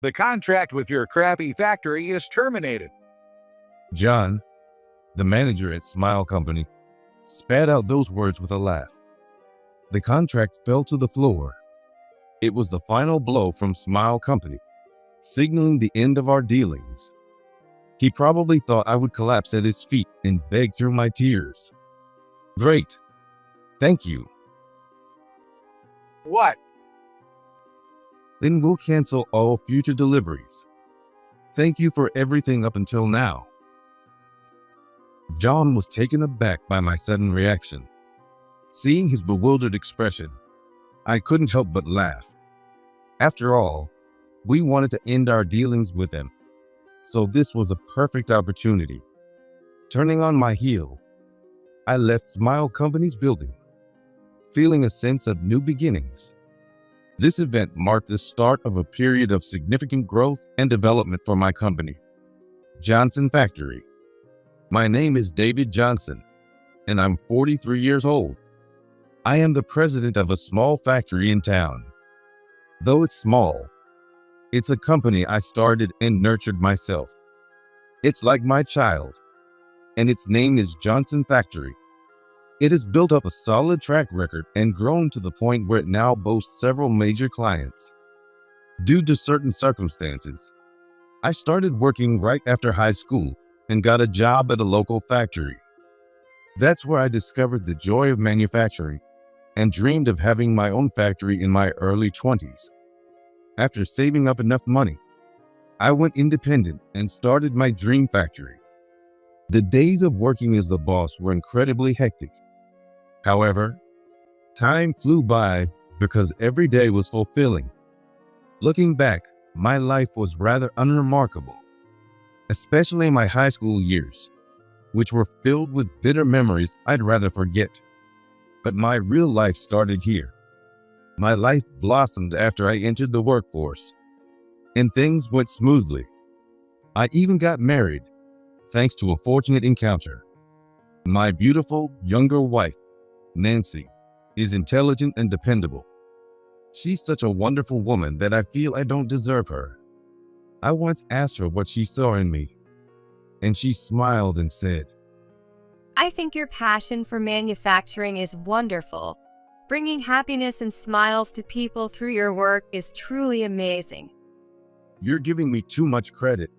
The contract with your crappy factory is terminated. John, the manager at Smile Company, spat out those words with a laugh. The contract fell to the floor. It was the final blow from Smile Company, signaling the end of our dealings. He probably thought I would collapse at his feet and beg through my tears. Great. Thank you. What? Then we'll cancel all future deliveries. Thank you for everything up until now. John was taken aback by my sudden reaction. Seeing his bewildered expression, I couldn't help but laugh. After all, we wanted to end our dealings with him, so this was a perfect opportunity. Turning on my heel, I left Smile Company's building, feeling a sense of new beginnings. This event marked the start of a period of significant growth and development for my company, Johnson Factory. My name is David Johnson, and I'm 43 years old. I am the president of a small factory in town. Though it's small, it's a company I started and nurtured myself. It's like my child, and its name is Johnson Factory. It has built up a solid track record and grown to the point where it now boasts several major clients. Due to certain circumstances, I started working right after high school and got a job at a local factory. That's where I discovered the joy of manufacturing and dreamed of having my own factory in my early 20s. After saving up enough money, I went independent and started my dream factory. The days of working as the boss were incredibly hectic. However, time flew by because every day was fulfilling. Looking back, my life was rather unremarkable, especially my high school years, which were filled with bitter memories I'd rather forget. But my real life started here. My life blossomed after I entered the workforce, and things went smoothly. I even got married, thanks to a fortunate encounter. My beautiful younger wife, Nancy, is intelligent and dependable. She's such a wonderful woman that I feel I don't deserve her. I once asked her what she saw in me, and she smiled and said, I think your passion for manufacturing is wonderful. Bringing happiness and smiles to people through your work is truly amazing. You're giving me too much credit.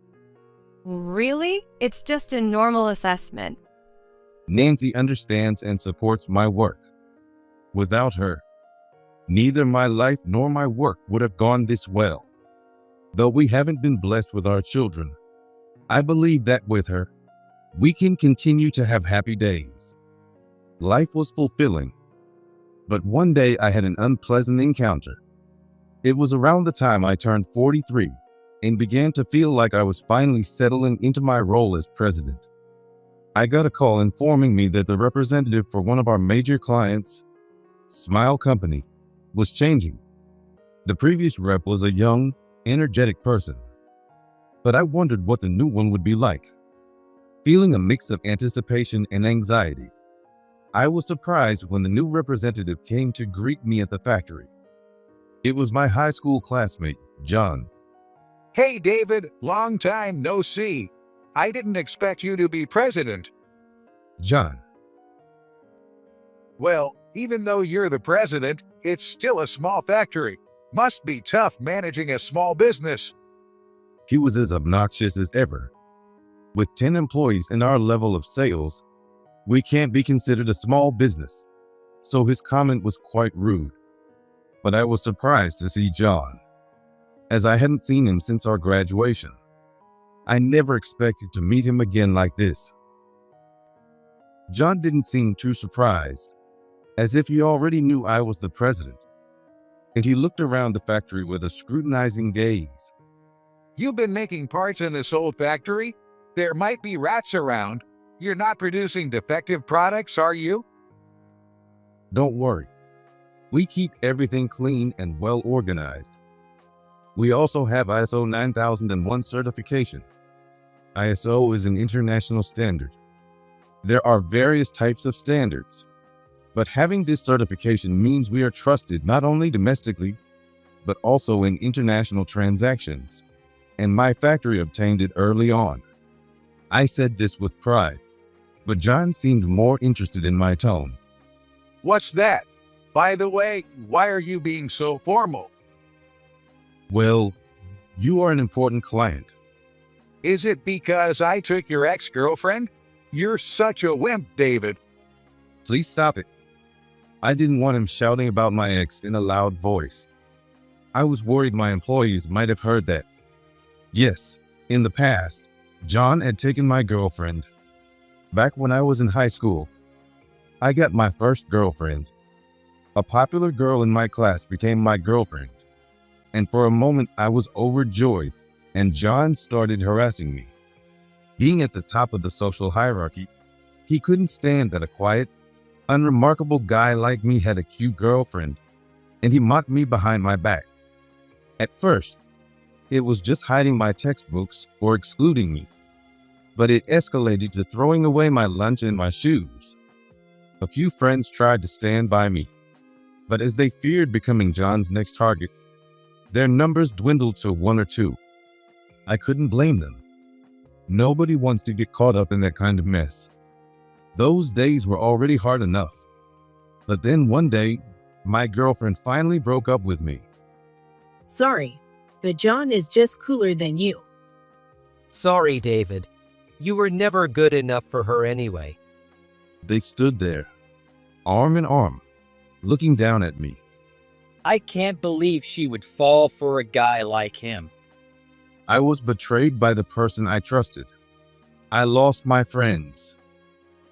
Really? It's just a normal assessment. Nancy understands and supports my work. Without her, neither my life nor my work would have gone this well. Though we haven't been blessed with our children, I believe that with her, we can continue to have happy days. Life was fulfilling, but one day I had an unpleasant encounter. It was around the time I turned 43 and began to feel like I was finally settling into my role as president. I got a call informing me that the representative for one of our major clients, Smile Company, was changing. The previous rep was a young, energetic person, but I wondered what the new one would be like. Feeling a mix of anticipation and anxiety, I was surprised when the new representative came to greet me at the factory. It was my high school classmate, John. Hey David, long time no see. I didn't expect you to be president. John. Well, even though you're the president, it's still a small factory. Must be tough managing a small business. He was as obnoxious as ever. With 10 employees and our level of sales, we can't be considered a small business, so his comment was quite rude. But I was surprised to see John, as I hadn't seen him since our graduation. I never expected to meet him again like this. John didn't seem too surprised, as if he already knew I was the president, and he looked around the factory with a scrutinizing gaze. You've been making parts in this old factory? There might be rats around. You're not producing defective products, are you? Don't worry. We keep everything clean and well organized. We also have ISO 9001 certification. ISO is an international standard. There are various types of standards, but having this certification means we are trusted not only domestically, but also in international transactions. and my factory obtained it early on. I said this with pride, but John seemed more interested in my tone. What's that? By the way, why are you being so formal? Well, you are an important client. Is it because I took your ex-girlfriend? You're such a wimp, David. Please stop it. I didn't want him shouting about my ex in a loud voice. I was worried my employees might have heard that. Yes, in the past, John had taken my girlfriend. Back when I was in high school, I got my first girlfriend. A popular girl in my class became my girlfriend, and for a moment I was overjoyed, and John started harassing me. Being at the top of the social hierarchy, he couldn't stand that a quiet, unremarkable guy like me had a cute girlfriend, and he mocked me behind my back. At first, it was just hiding my textbooks or excluding me, but it escalated to throwing away my lunch and my shoes. A few friends tried to stand by me, but as they feared becoming John's next target, their numbers dwindled to 1 or 2. I couldn't blame them. Nobody wants to get caught up in that kind of mess. Those days were already hard enough. But then one day, my girlfriend finally broke up with me. Sorry, but John is just cooler than you. Sorry, David. You were never good enough for her anyway. They stood there, arm in arm, looking down at me. I can't believe she would fall for a guy like him. I was betrayed by the person I trusted. I lost my friends,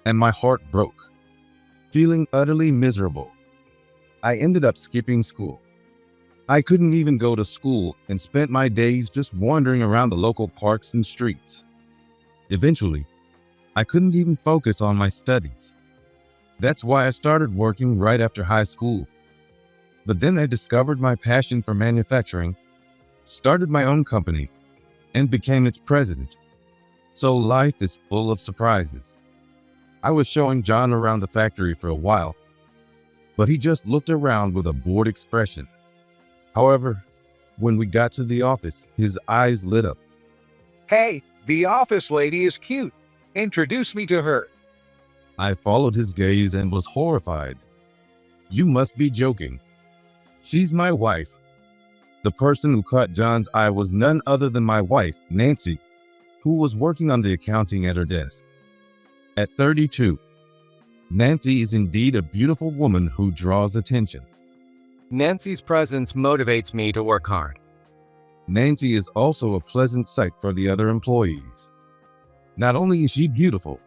and my heart broke. Feeling utterly miserable, I ended up skipping school. I couldn't even go to school and spent my days just wandering around the local parks and streets. Eventually, I couldn't even focus on my studies. That's why I started working right after high school. But then I discovered my passion for manufacturing, started my own company, and became its president. So life is full of surprises. I was showing John around the factory for a while, but he just looked around with a bored expression. However, when we got to the office, his eyes lit up. Hey, the office lady is cute. Introduce me to her. I followed his gaze and was horrified. You must be joking. She's my wife. The person who caught John's eye was none other than my wife, Nancy, who was working on the accounting at her desk. At 32, Nancy is indeed a beautiful woman who draws attention. Nancy's presence motivates me to work hard. Nancy is also a pleasant sight for the other employees. Not only is she beautiful,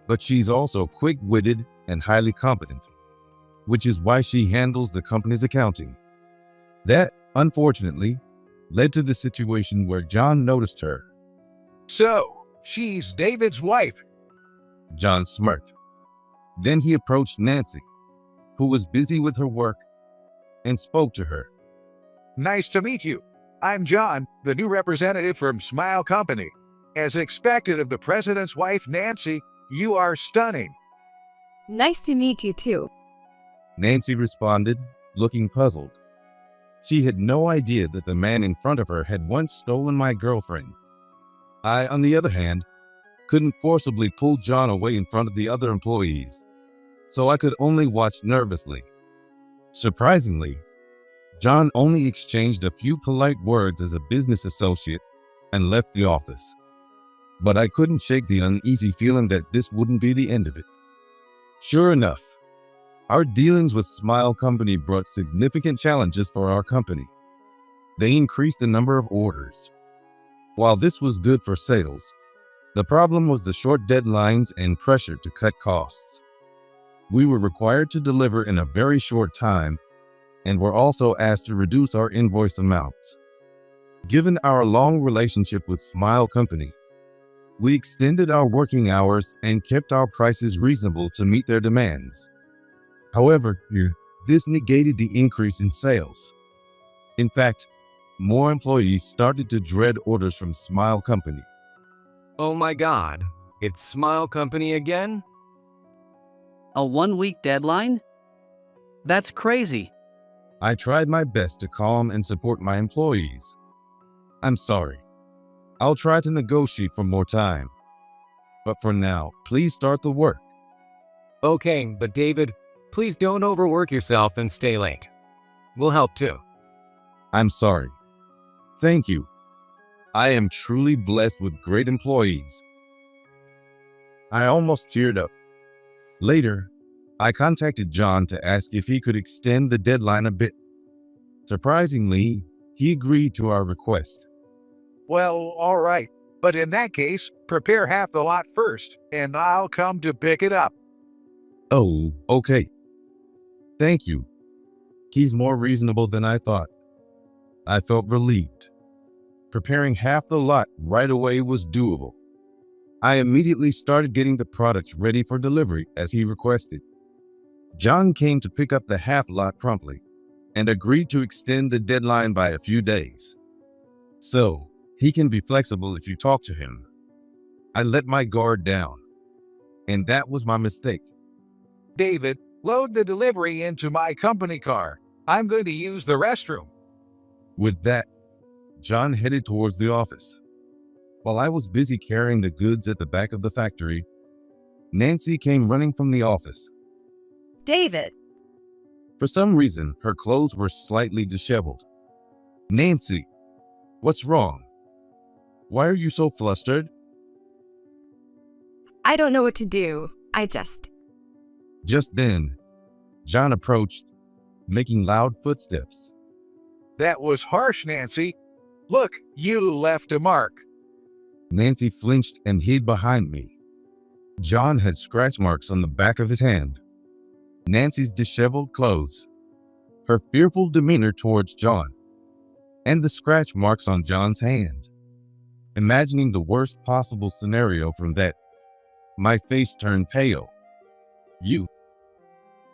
but she's also quick-witted and highly competent, which is why she handles the company's accounting. That, unfortunately, led to the situation where John noticed her. So, she's David's wife. John smirked. Then he approached Nancy, who was busy with her work, and spoke to her. Nice to meet you. I'm John, the new representative from Smile Company. As expected of the president's wife, Nancy, you are stunning. Nice to meet you too. Nancy responded, looking puzzled. She had no idea that the man in front of her had once stolen my girlfriend. I, on the other hand, couldn't forcibly pull John away in front of the other employees, so I could only watch nervously. Surprisingly, John only exchanged a few polite words as a business associate and left the office. But I couldn't shake the uneasy feeling that this wouldn't be the end of it. Sure enough, our dealings with Smile Company brought significant challenges for our company. They increased the number of orders. While this was good for sales, the problem was the short deadlines and pressure to cut costs. We were required to deliver in a very short time and were also asked to reduce our invoice amounts. Given our long relationship with Smile Company, we extended our working hours and kept our prices reasonable to meet their demands. However, this negated the increase in sales. In fact, more employees started to dread orders from Smile Company. Oh my God, it's Smile Company again? A 1-week deadline? That's crazy. I tried my best to calm and support my employees. I'm sorry, I'll try to negotiate for more time. But for now, please start the work. Okay, but David, please don't overwork yourself and stay late. We'll help too. I'm sorry. Thank you. I am truly blessed with great employees. I almost teared up. Later, I contacted John to ask if he could extend the deadline a bit. Surprisingly, he agreed to our request. Well, all right. But in that case, prepare half the lot first, and I'll come to pick it up. Oh, okay. Thank you. He's more reasonable than I thought. I felt relieved. Preparing half the lot right away was doable. I immediately started getting the products ready for delivery as he requested. John came to pick up the half lot promptly and agreed to extend the deadline by a few days. So, he can be flexible if you talk to him. I let my guard down, and that was my mistake. David, load the delivery into my company car. I'm going to use the restroom. With that, John headed towards the office. While I was busy carrying the goods at the back of the factory, Nancy came running from the office. David, For some reason, her clothes were slightly disheveled. Nancy, what's wrong? Why are you so flustered? I don't know what to do. Just then, John approached, making loud footsteps. That was harsh, Nancy. Look, you left a mark. Nancy flinched and hid behind me. John had scratch marks on the back of his hand. Nancy's disheveled clothes, her fearful demeanor towards John, and the scratch marks on John's hand. Imagining the worst possible scenario from that, my face turned pale.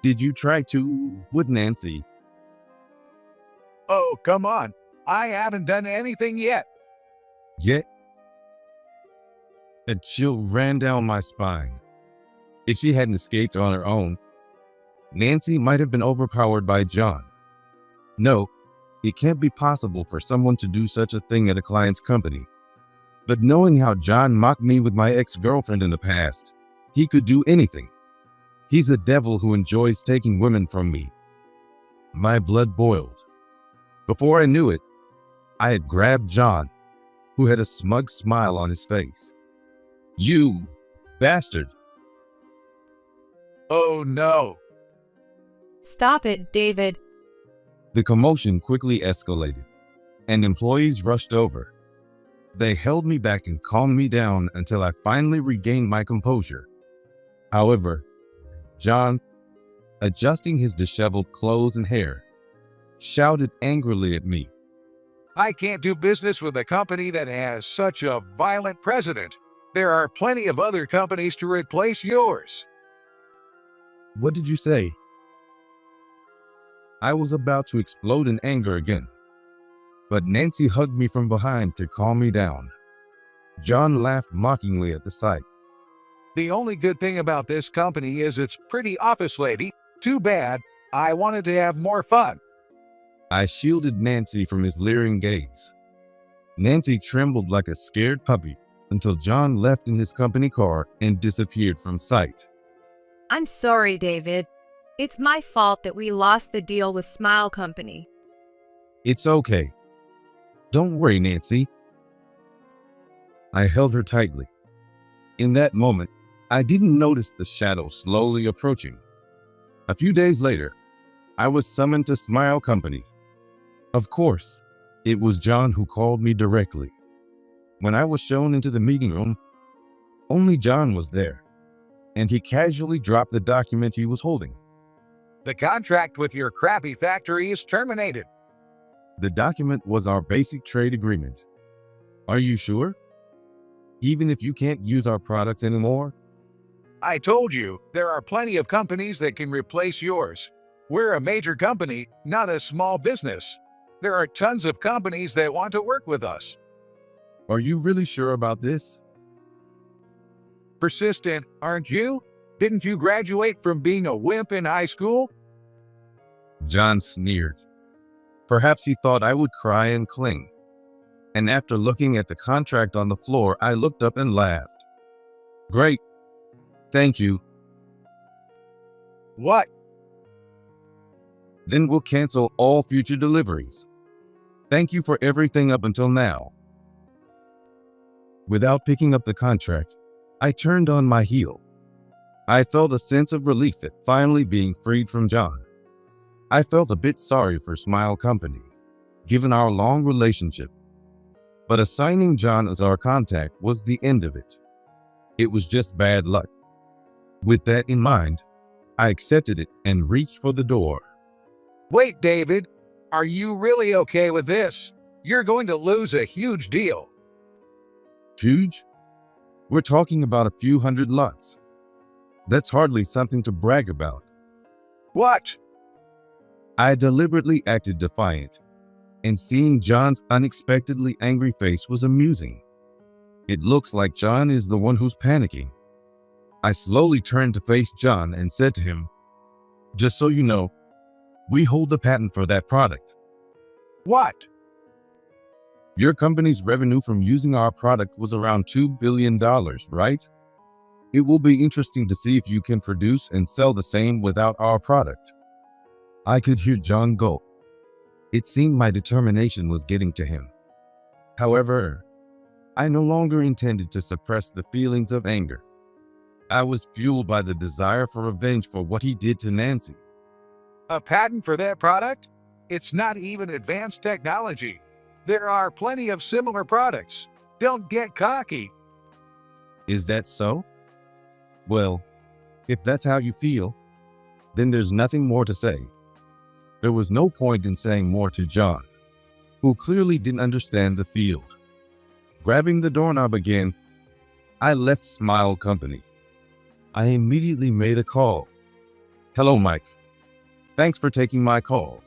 Did you try to with Nancy? Oh, come on. I haven't done anything yet. Yet? A chill ran down my spine. If she hadn't escaped on her own, Nancy might have been overpowered by John. No, it can't be possible for someone to do such a thing at a client's company. But knowing how John mocked me with my ex-girlfriend in the past, he could do anything. He's a devil who enjoys taking women from me. My blood boiled. Before I knew it, I had grabbed John, who had a smug smile on his face. You bastard! Oh no. Stop it, David. The commotion quickly escalated, and employees rushed over. They held me back and calmed me down until I finally regained my composure. However, John, adjusting his disheveled clothes and hair, shouted angrily at me. I can't do business with a company that has such a violent president. There are plenty of other companies to replace yours. What did you say? I was about to explode in anger again, but Nancy hugged me from behind to calm me down. John laughed mockingly at the sight. The only good thing about this company is it's pretty office lady. Too bad. I wanted to have more fun. I shielded Nancy from his leering gaze. Nancy trembled like a scared puppy until John left in his company car and disappeared from sight. I'm sorry, David. It's my fault that we lost the deal with Smile Company. It's okay. Don't worry, Nancy. I held her tightly. In that moment, I didn't notice the shadow slowly approaching. A few days later, I was summoned to Smile Company. Of course, it was John who called me directly. When I was shown into the meeting room, only John was there, and he casually dropped the document he was holding. The contract with your crappy factory is terminated. The document was our basic trade agreement. Are you sure? Even if you can't use our products anymore? I told you, there are plenty of companies that can replace yours. We're a major company, not a small business. There are tons of companies that want to work with us. Are you really sure about this? Persistent, aren't you? Didn't you graduate from being a wimp in high school? John sneered. Perhaps he thought I would cry and cling. and after looking at the contract on the floor, I looked up and laughed. Great. Thank you. What? Then we'll cancel all future deliveries. Thank you for everything up until now. Without picking up the contract, I turned on my heel. I felt a sense of relief at finally being freed from John. I felt a bit sorry for Smile Company, given our long relationship. But assigning John as our contact was the end of it. It was just bad luck. With that in mind, I accepted it and reached for the door. Wait, David. Are you really okay with this? You're going to lose a huge deal. Huge? We're talking about a few hundred lots. That's hardly something to brag about. What? I deliberately acted defiant, and seeing John's unexpectedly angry face was amusing. It looks like John is the one who's panicking. I slowly turned to face John and said to him, "Just so you know, we hold the patent for that product. What? Your company's revenue from using our product was around $2 billion, right? It will be interesting to see if you can produce and sell the same without our product." I could hear John gulp. It seemed my determination was getting to him. However, I no longer intended to suppress the feelings of anger. I was fueled by the desire for revenge for what he did to Nancy. A patent for that product? It's not even advanced technology. There are plenty of similar products. Don't get cocky. Is that so? Well, if that's how you feel, then there's nothing more to say. There was no point in saying more to John, who clearly didn't understand the field. Grabbing the doorknob again, I left Smile Company. I immediately made a call. "Hello, Mike. Thanks for taking my call.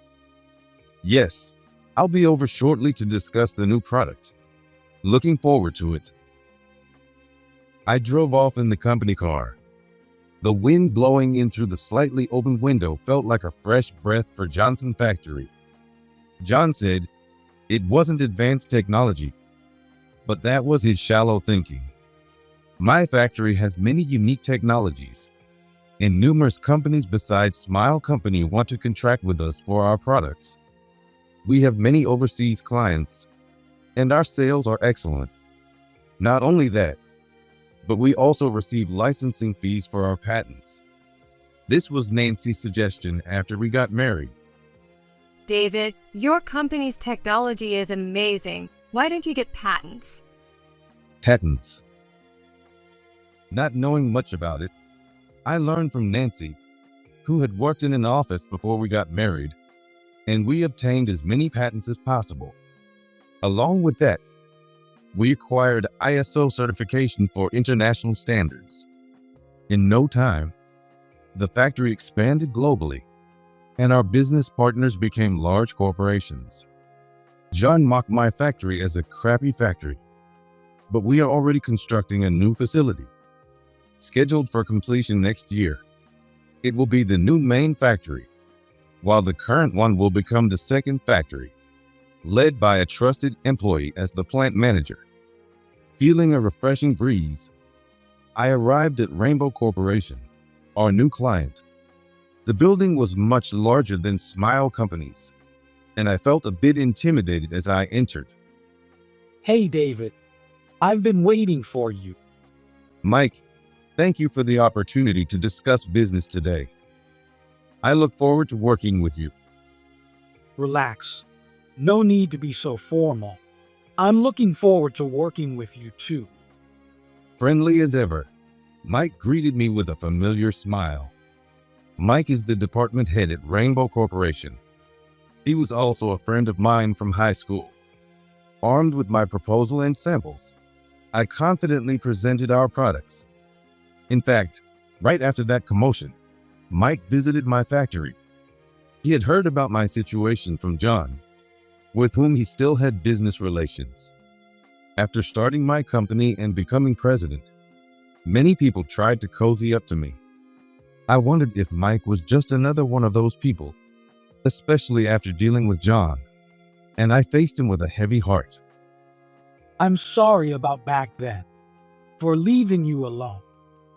Yes, I'll be over shortly to discuss the new product. Looking forward to it." I drove off in the company car. The wind blowing in through the slightly open window felt like a fresh breath for Johnson Factory. John said it wasn't advanced technology, but that was his shallow thinking. My factory has many unique technologies, and numerous companies besides Smile Company want to contract with us for our products. We have many overseas clients, and our sales are excellent. Not only that, but we also receive licensing fees for our patents. This was Nancy's suggestion after we got married. David, your company's technology is amazing. Why don't you get patents? Patents. Not knowing much about it, I learned from Nancy, who had worked in an office before we got married, and we obtained as many patents as possible. Along with that, we acquired ISO certification for international standards. In no time, the factory expanded globally, and our business partners became large corporations. John mocked my factory as a crappy factory, but we are already constructing a new facility, scheduled for completion next year. It will be the new main factory, while the current one will become the second factory, led by a trusted employee as the plant manager. Feeling a refreshing breeze, I arrived at Rainbow Corporation, our new client. The building was much larger than Smile Company's, and I felt a bit intimidated as I entered. "Hey, David. I've been waiting for you." "Mike, thank you for the opportunity to discuss business today. I look forward to working with you." "Relax. No need to be so formal. I'm looking forward to working with you too." Friendly as ever, Mike greeted me with a familiar smile. Mike is the department head at Rainbow Corporation. He was also a friend of mine from high school. Armed with my proposal and samples, I confidently presented our products. In fact, right after that commotion, Mike visited my factory. He had heard about my situation from John, with whom he still had business relations. After starting my company and becoming president, many people tried to cozy up to me. I wondered if Mike was just another one of those people, especially after dealing with John, and I faced him with a heavy heart. I'm sorry about back then, for leaving you alone.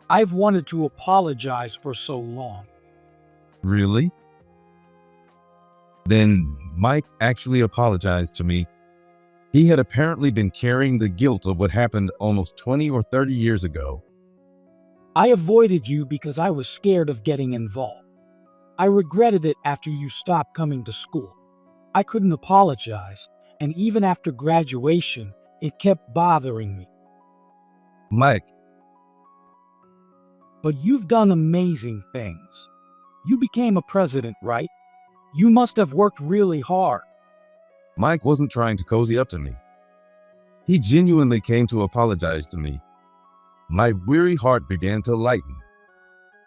I've wanted to apologize for so long. Really? Then Mike actually apologized to me. He had apparently been carrying the guilt of what happened almost 20 or 30 years ago. I avoided you because I was scared of getting involved. I regretted it after you stopped coming to school. I couldn't apologize, and even after graduation, it kept bothering me. Mike, But you've done amazing things. You became a president, right? You must have worked really hard. Mike wasn't trying to cozy up to me. He genuinely came to apologize to me. My weary heart began to lighten.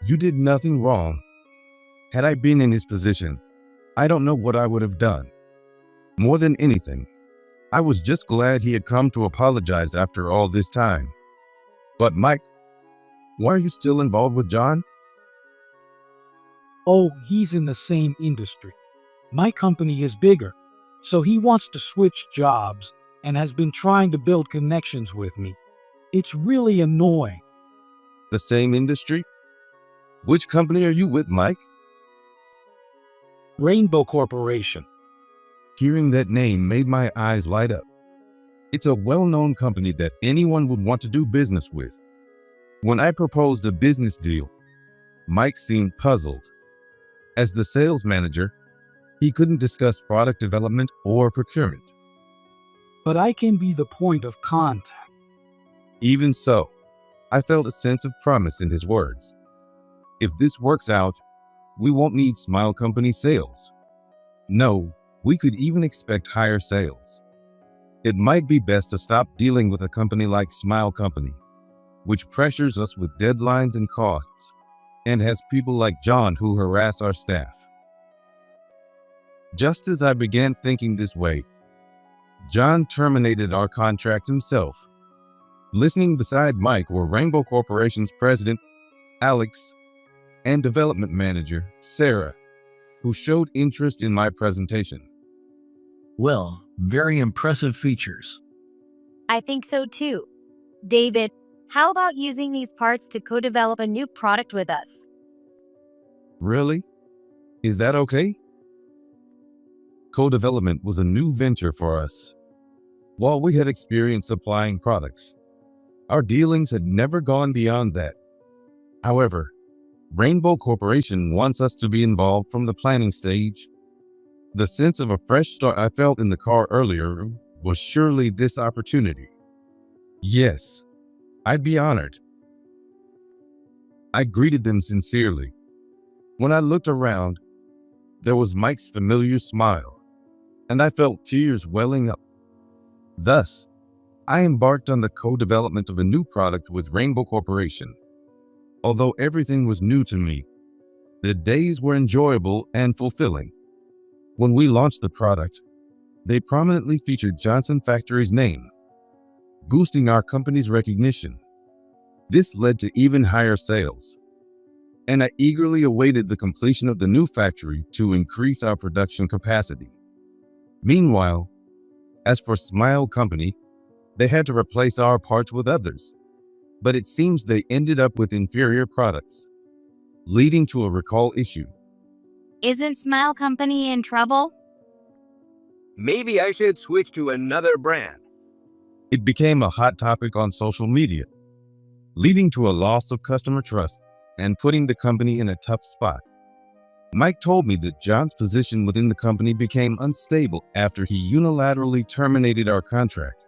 You did nothing wrong. Had I been in his position, I don't know what I would have done. More than anything, I was just glad he had come to apologize after all this time. But Mike, why are you still involved with John? Oh, he's in the same industry. My company is bigger, so he wants to switch jobs and has been trying to build connections with me. It's really annoying. The same industry? Which company are you with, Mike? Rainbow Corporation. Hearing that name made my eyes light up. It's a well-known company that anyone would want to do business with. When I proposed a business deal, Mike seemed puzzled. As the sales manager, he couldn't discuss product development or procurement. But I can be the point of contact. Even so, I felt a sense of promise in his words. If this works out, we won't need Smile Company sales. No, we could even expect higher sales. It might be best to stop dealing with a company like Smile Company, which pressures us with deadlines and costs, and has people like John who harass our staff. Just as I began thinking this way, John terminated our contract himself. Listening beside Mike were Rainbow Corporation's president, Alex, and development manager, Sarah, who showed interest in my presentation. Well, very impressive features. I think so too. David, how about using these parts to co-develop a new product with us? Really? Is that okay? Co-development was a new venture for us. While we had experience supplying products, our dealings had never gone beyond that. However, Rainbow Corporation wants us to be involved from the planning stage. The sense of a fresh start I felt in the car earlier was surely this opportunity. Yes, I'd be honored. I greeted them sincerely. When I looked around, there was Mike's familiar smile, and I felt tears welling up. Thus, I embarked on the co-development of a new product with Rainbow Corporation. Although everything was new to me, the days were enjoyable and fulfilling. When we launched the product, they prominently featured Johnson Factory's name, boosting our company's recognition. This led to even higher sales, and I eagerly awaited the completion of the new factory to increase our production capacity. Meanwhile, as for Smile Company, they had to replace our parts with others, but it seems they ended up with inferior products, leading to a recall issue. Isn't Smile Company in trouble? Maybe I should switch to another brand. It became a hot topic on social media, leading to a loss of customer trust and putting the company in a tough spot. Mike told me that John's position within the company became unstable after he unilaterally terminated our contract,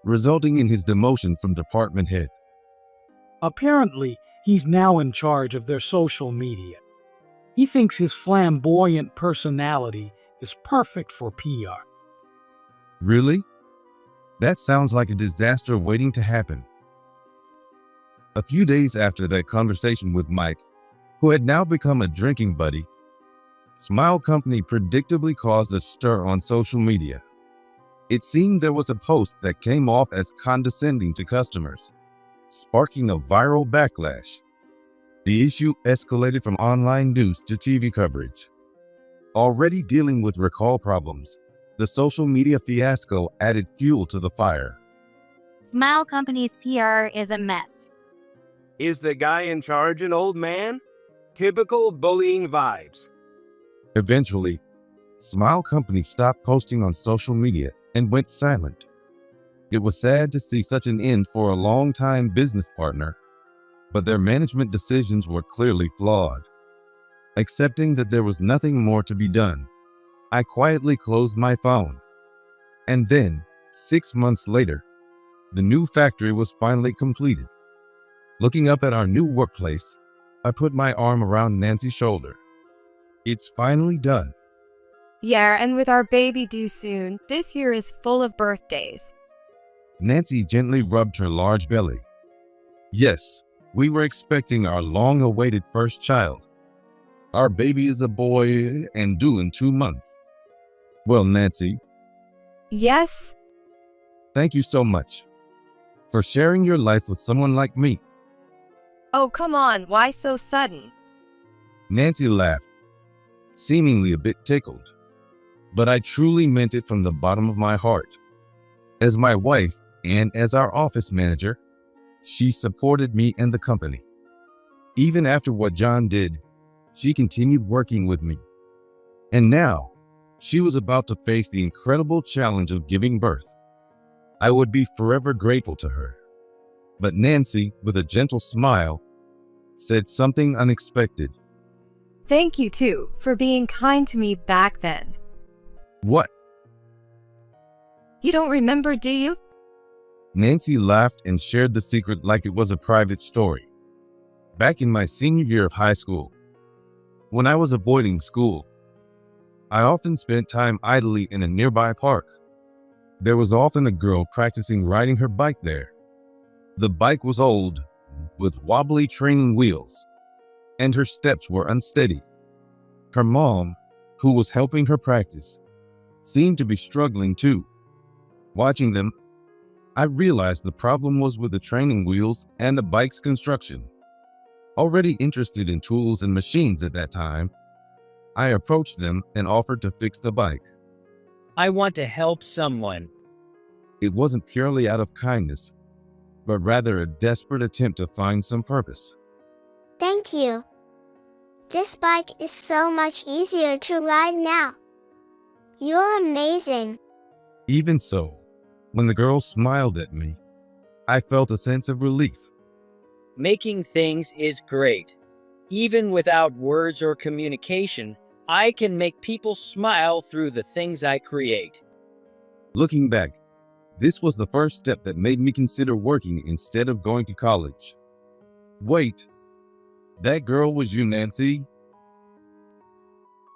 resulting in his demotion from department head. Apparently, he's now in charge of their social media. He thinks his flamboyant personality is perfect for PR. Really? That sounds like a disaster waiting to happen. A few days after that conversation with Mike, who had now become a drinking buddy, Smile Company predictably caused a stir on social media. It seemed there was a post that came off as condescending to customers, sparking a viral backlash. The issue escalated from online news to TV coverage. Already dealing with recall problems, the social media fiasco added fuel to the fire. Smile Company's PR is a mess. Is the guy in charge an old man? Typical bullying vibes. Eventually, Smile Company stopped posting on social media and went silent. It was sad to see such an end for a long-time business partner, but their management decisions were clearly flawed. Accepting that there was nothing more to be done, I quietly closed my phone. And then, 6 months later, the new factory was finally completed. Looking up at our new workplace, I put my arm around Nancy's shoulder. It's finally done. Yeah, and with our baby due soon, this year is full of birthdays. Nancy gently rubbed her large belly. Yes, we were expecting our long-awaited first child. Our baby is a boy and due in 2 months. Well, Nancy, Yes? thank you so much for sharing your life with someone like me. Oh, come on, why so sudden? Nancy laughed, seemingly a bit tickled, but I truly meant it from the bottom of my heart. As my wife and as our office manager, she supported me and the company. Even after what John did, she continued working with me. And now, she was about to face the incredible challenge of giving birth. I would be forever grateful to her. But Nancy, with a gentle smile, said something unexpected. Thank you, too, for being kind to me back then. What? You don't remember, do you? Nancy laughed and shared the secret like it was a private story. Back in my senior year of high school, when I was avoiding school, I often spent time idly in a nearby park. There was often a girl practicing riding her bike there. The bike was old, with wobbly training wheels, and her steps were unsteady. Her mom, who was helping her practice, seemed to be struggling too. Watching them, I realized the problem was with the training wheels and the bike's construction. Already interested in tools and machines at that time, I approached them and offered to fix the bike. I want to help someone. It wasn't purely out of kindness, but rather a desperate attempt to find some purpose. Thank you. This bike is so much easier to ride now. You're amazing. Even so, when the girl smiled at me, I felt a sense of relief. Making things is great. Even without words or communication, I can make people smile through the things I create. Looking back, this was the first step that made me consider working instead of going to college. Wait, that girl was you, Nancy?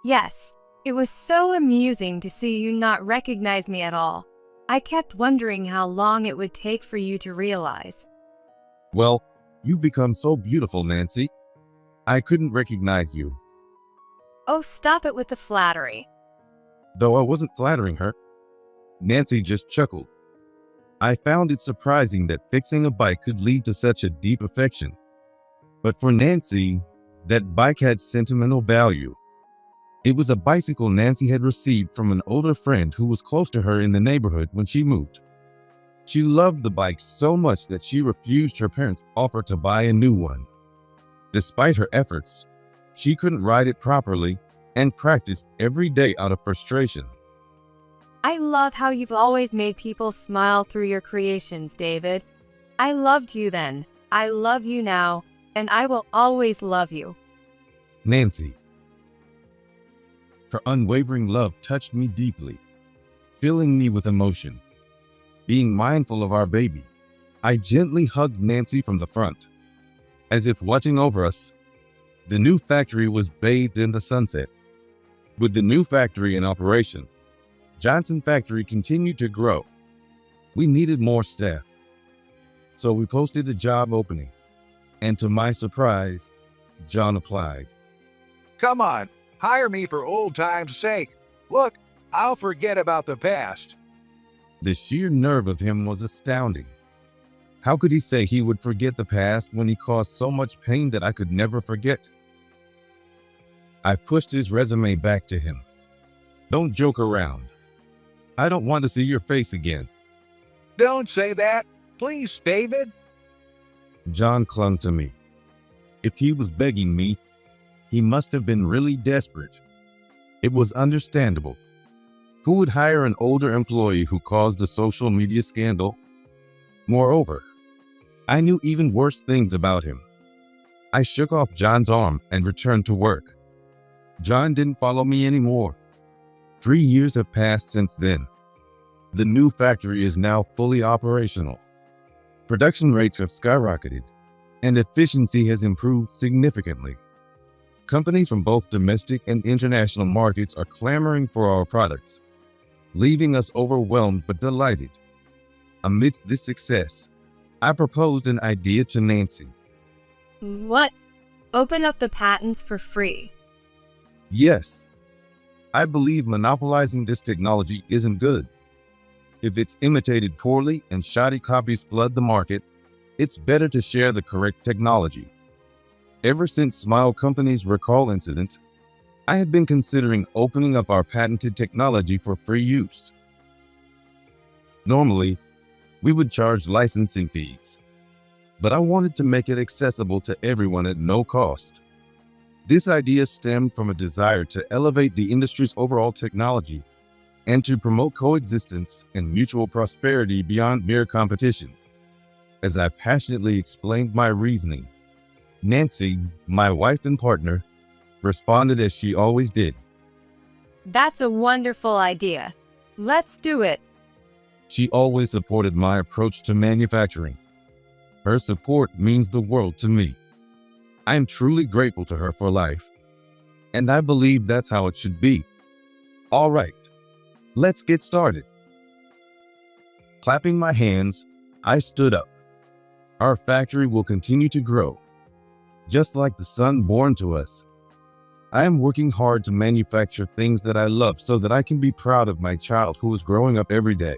Yes. It was so amusing to see you not recognize me at all. I kept wondering how long it would take for you to realize. Well, you've become so beautiful, Nancy. I couldn't recognize you. Oh, stop it with the flattery. Though I wasn't flattering her, Nancy just chuckled. I found it surprising that fixing a bike could lead to such a deep affection. But for Nancy, that bike had sentimental value. It was a bicycle Nancy had received from an older friend who was close to her in the neighborhood when she moved. She loved the bike so much that she refused her parents' offer to buy a new one. Despite her efforts, she couldn't ride it properly and practiced every day out of frustration. I love how you've always made people smile through your creations, David. I loved you then, I love you now, and I will always love you. Nancy. Her unwavering love touched me deeply, filling me with emotion. Being mindful of our baby, I gently hugged Nancy from the front. As if watching over us, the new factory was bathed in the sunset. With the new factory in operation, Johnson Factory continued to grow. We needed more staff, so we posted a job opening, and to my surprise, John applied. Come on, hire me for old time's sake. Look, I'll forget about the past. The sheer nerve of him was astounding. How could he say he would forget the past when he caused so much pain that I could never forget? I pushed his resume back to him. Don't joke around. I don't want to see your face again. Don't say that. Please, David. John clung to me. If he was begging me, he must have been really desperate. It was understandable. Who would hire an older employee who caused a social media scandal? Moreover, I knew even worse things about him. I shook off John's arm and returned to work. John didn't follow me anymore. 3 years have passed since then. The new factory is now fully operational. Production rates have skyrocketed, and efficiency has improved significantly. Companies from both domestic and international markets are clamoring for our products, leaving us overwhelmed but delighted. Amidst this success, I proposed an idea to Nancy. What? Open up the patents for free. Yes, I believe monopolizing this technology isn't good. If it's imitated poorly and shoddy copies flood the market, it's better to share the correct technology. Ever since Smile Company's recall incident, I have been considering opening up our patented technology for free use. Normally, we would charge licensing fees, but I wanted to make it accessible to everyone at no cost. This idea stemmed from a desire to elevate the industry's overall technology and to promote coexistence and mutual prosperity beyond mere competition. As I passionately explained my reasoning, Nancy, my wife and partner, responded as she always did. That's a wonderful idea. Let's do it. She always supported my approach to manufacturing. Her support means the world to me. I am truly grateful to her for life, and I believe that's how it should be. All right, let's get started. Clapping my hands, I stood up. Our factory will continue to grow, just like the son born to us. I am working hard to manufacture things that I love so that I can be proud of my child who is growing up every day.